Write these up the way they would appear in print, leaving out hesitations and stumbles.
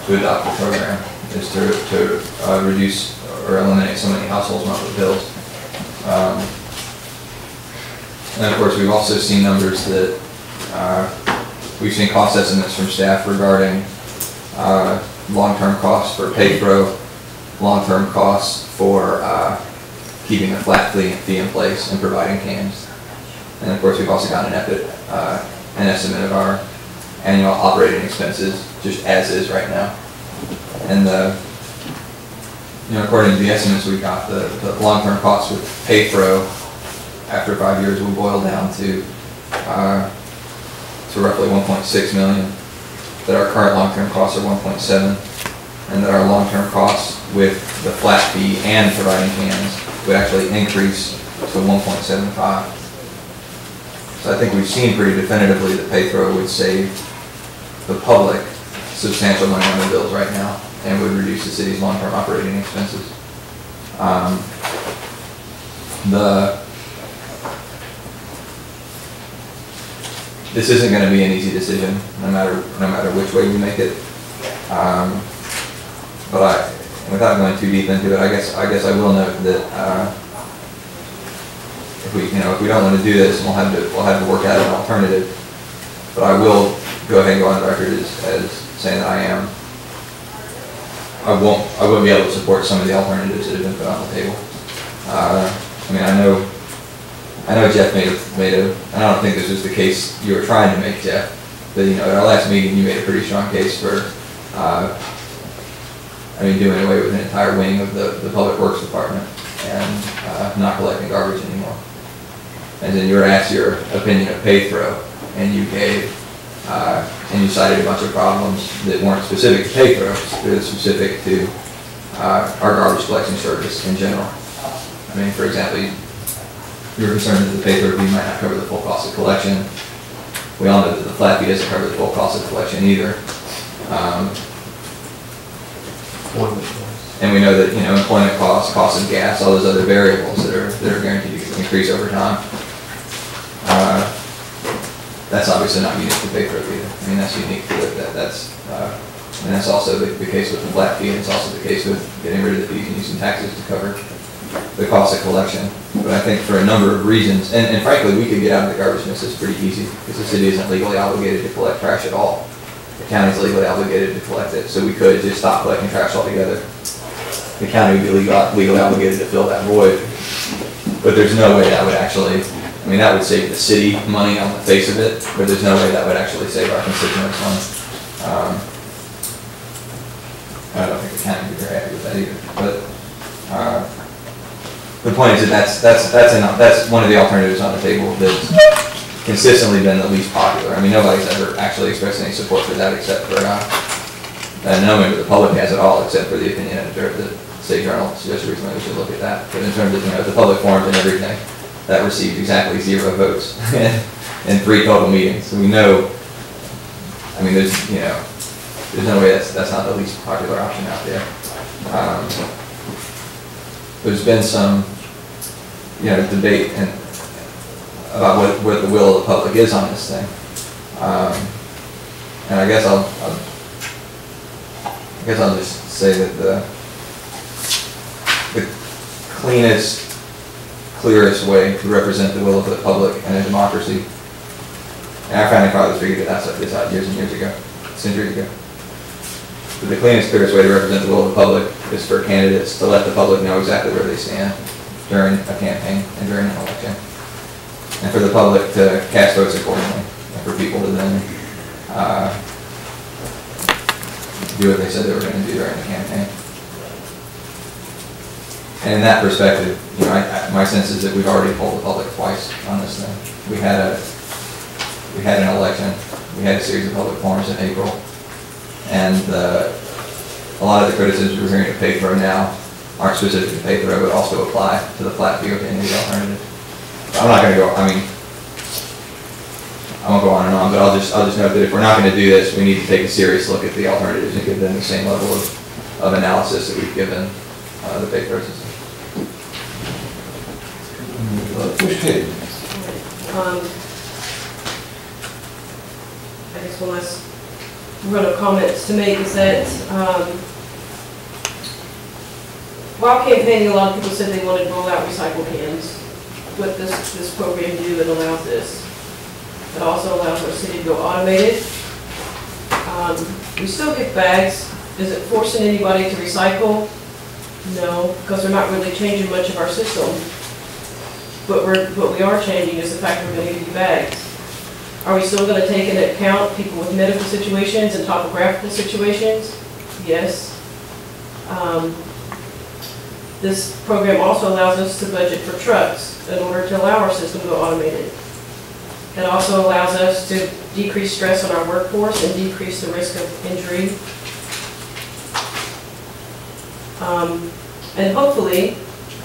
to adopt the program, is to reduce or eliminate so many households' monthly bills. And of course, we've also seen numbers that we've seen cost estimates from staff regarding long-term costs for pay-pro, long-term costs for keeping a flat fee in place and providing cans. And of course, we've also got an estimate of our annual operating expenses, just as is right now. And according to the estimates we got, the long-term costs with pay-pro after 5 years will boil down to roughly 1.6 million. That our current long-term costs are 1.7, and that our long-term costs with the flat fee and providing cans would actually increase to 1.75. So I think we've seen pretty definitively that pay-pro would save the public substantial money on their bills right now and would reduce the city's long-term operating expenses. This isn't going to be an easy decision, no matter which way we make it. But without going too deep into it, I guess I will note that if we don't want to do this, we'll have to work out an alternative. But I will go ahead and go on record as saying that I wouldn't be able to support some of the alternatives that have been put on the table. I know Jeff made a, and I don't think this was the case you were trying to make, Jeff, but at our last meeting you made a pretty strong case for, doing away with an entire wing of the Public Works Department and not collecting garbage anymore. And then you were asked your opinion of pay-throw, and you gave, and you cited a bunch of problems that weren't specific to pay-throw, they were specific to our garbage collection service in general. For example, you were concerned that the pay-through fee might not cover the full cost of collection. We all know that the flat fee doesn't cover the full cost of collection either. And we know that employment costs, cost of gas, all those other variables that are guaranteed to increase over time. That's obviously not unique to pay-through either. That's unique to and that's also the case with the flat fee, and it's also the case with getting rid of the fees and using taxes to cover the cost of collection. But I think for a number of reasons, and frankly, we could get out of the garbage business pretty easy because the city isn't legally obligated to collect trash at all. The county is legally obligated to collect it, so we could just stop collecting trash altogether. The county would be legally obligated to fill that void, but there's no way that would actually, that would save the city money on the face of it, but there's no way that would actually save our constituents money. I don't think the county would be very happy with that either. But the point is that that's one of the alternatives on the table that's consistently been the least popular. Nobody's ever actually expressed any support for that except for, no member of the public has at all, except for the opinion editor of the State Journal suggested recently we should look at that. But in terms of the public forums and everything, that received exactly 0 votes in 3 total meetings. So we know, there's no way that's not the least popular option out there. There's been some, debate about what the will of the public is on this thing, and I guess I'll just say that the cleanest, clearest way to represent the will of the public in a democracy, and our founding fathers figured this out years and years ago, centuries ago. But the cleanest, clearest way to represent the will of the public is for candidates to let the public know exactly where they stand during a campaign and during an election, and for the public to cast votes accordingly, and for people to then do what they said they were going to do during the campaign. And in that perspective, my sense is that we've already polled the public twice on this thing. We had an election, we had a series of public forums in April, and a lot of the criticisms we're hearing of pay-throw now aren't specific to pay-throw, but also apply to the flat fee or any of the alternative. I'm not going to go, I won't go on and on, but I'll just note that if we're not going to do this, we need to take a serious look at the alternatives and give them the same level of analysis that we've given the pay-throw system. I guess one last run of comments to make is that while campaigning, a lot of people said they wanted to roll out recycle cans. What this program do, it allows this. It also allows our city to go automated. We still get bags. Is it forcing anybody to recycle? No, because they're not really changing much of our system. But what we are changing is the fact we're going to give you bags. Are we still going to take into account people with medical situations and topographical situations? Yes. This program also allows us to budget for trucks in order to allow our system to go automated. It also allows us to decrease stress on our workforce and decrease the risk of injury. And hopefully,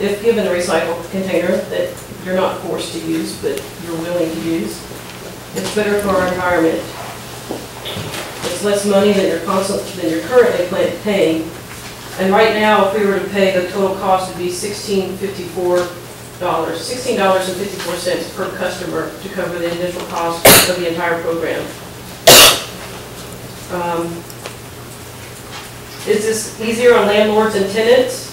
if given a recycle container that you're not forced to use, but you're willing to use, it's better for our environment. It's less money than you're currently paying. And right now, if we were to pay, the total cost would be $16.54 per customer to cover the initial cost of the entire program. Is this easier on landlords and tenants?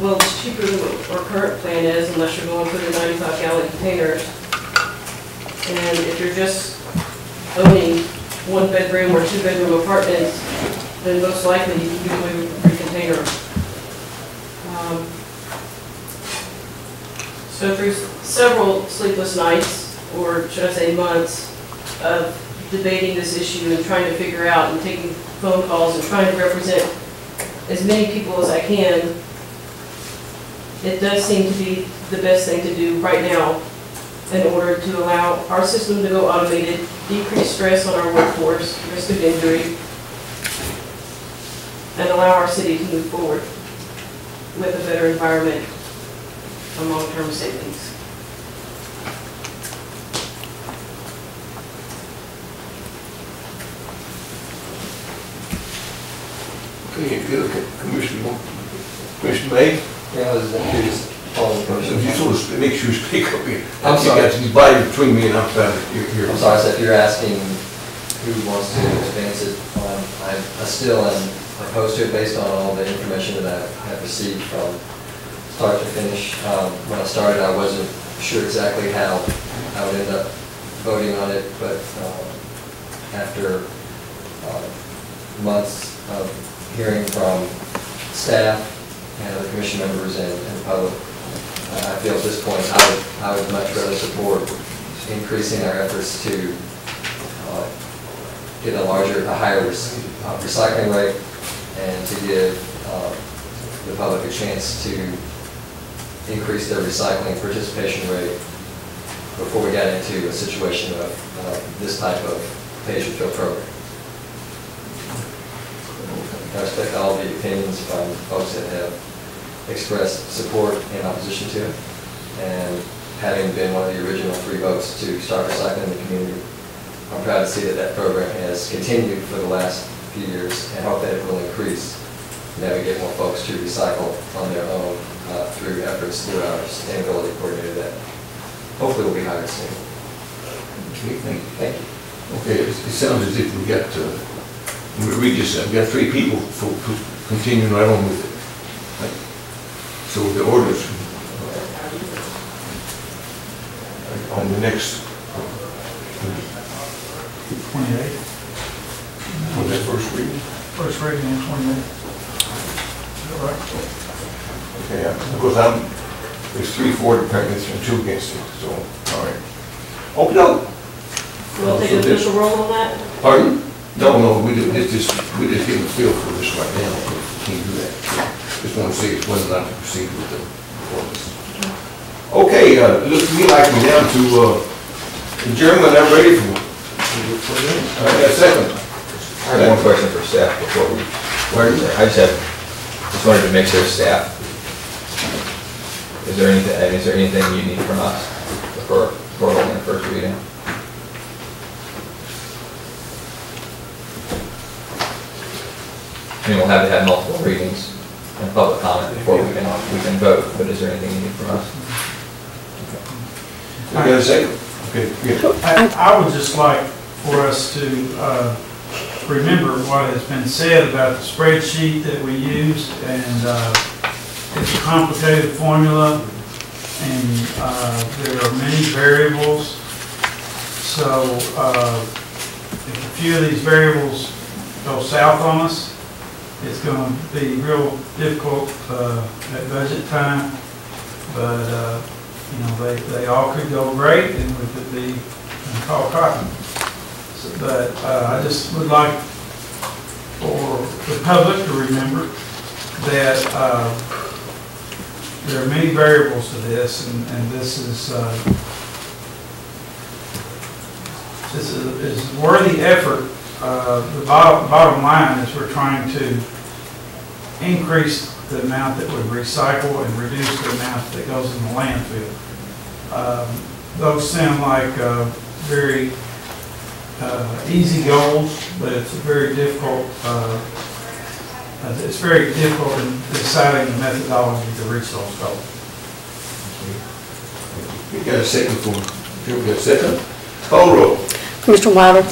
Well, it's cheaper than what our current plan is, unless you're going for the 95-gallon containers. And if you're just owning one-bedroom or two-bedroom apartments, then most likely you can get away with a free container. So through several sleepless nights, or should I say months, of debating this issue and trying to figure out and taking phone calls and trying to represent as many people as I can, it does seem to be the best thing to do right now in order to allow our system to go automated, decrease stress on our workforce, risk of injury, and allow our city to move forward with a better environment and long-term savings. Okay, good. Commissioner May? Yeah, I was just following the So question. if you sort of make sure you speak up here. I'm sorry. You got to divide between me and I'm trying to hear. I'm sorry, so if you're asking who wants to advance it, I still am opposed to it based on all the information that I have received from start to finish. When I started, I wasn't sure exactly how I would end up voting on it, but after months of hearing from staff and other commission members and the public, I feel at this point I would much rather support increasing our efforts to get a higher recycling rate and to give the public a chance to increase their recycling participation rate before we got into a situation of this type of pay-as-you-throw program. I respect all the opinions from folks that have expressed support and opposition to it. And having been one of the original 3 votes to start recycling in the community, I'm proud to see that that program has continued for the last few years and hope that it will increase. Now we get more folks to recycle on their own through efforts through our sustainability coordinator that hopefully will be hired soon. Okay, thank you. Thank you. Okay, it sounds as if we got, we just we got 3 people for continuing right on with it. So the orders on the next 28. on that first reading. First reading on 28. Is that right? Okay, because there's 3 for it, apparently there's 2 against it, so, all right. Okay, no. You want to take an official roll on that? Pardon? No, we just getting a feel for this right now. We can't do that. Just want to see whether or not to proceed with the ordinance. Okay, it looks to me like we're down to adjournment. I'm ready for it. I got a second. I have one question for staff before we, I just wanted to make sure staff, is there anything you need from us before holding the first reading? I mean, we'll have to have multiple readings and public comment before we can vote, but is there anything you need from us? I got a second. Okay, yeah. I would just like for us to remember what has been said about the spreadsheet that we use, and it's a complicated formula, and there are many variables. So if a few of these variables go south on us, it's going to be real difficult at budget time. But you know, they all could go great, and we could be called cotton. So, but I just would like for the public to remember that there are many variables to this, and this is worthy effort. The bottom line is we're trying to increase the amount that we recycle and reduce the amount that goes in the landfill. Those sound like very easy goals, but it's very difficult. It's very difficult in deciding the methodology to reach those goals. You got a second for, you got a second? Call roll. Commissioner Wilder?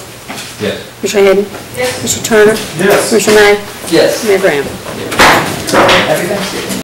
Yes. Commissioner Hadden? Yes. Commissioner Turner? Yes. Commissioner May? Yes. Mayor Graham? Happy Thanksgiving.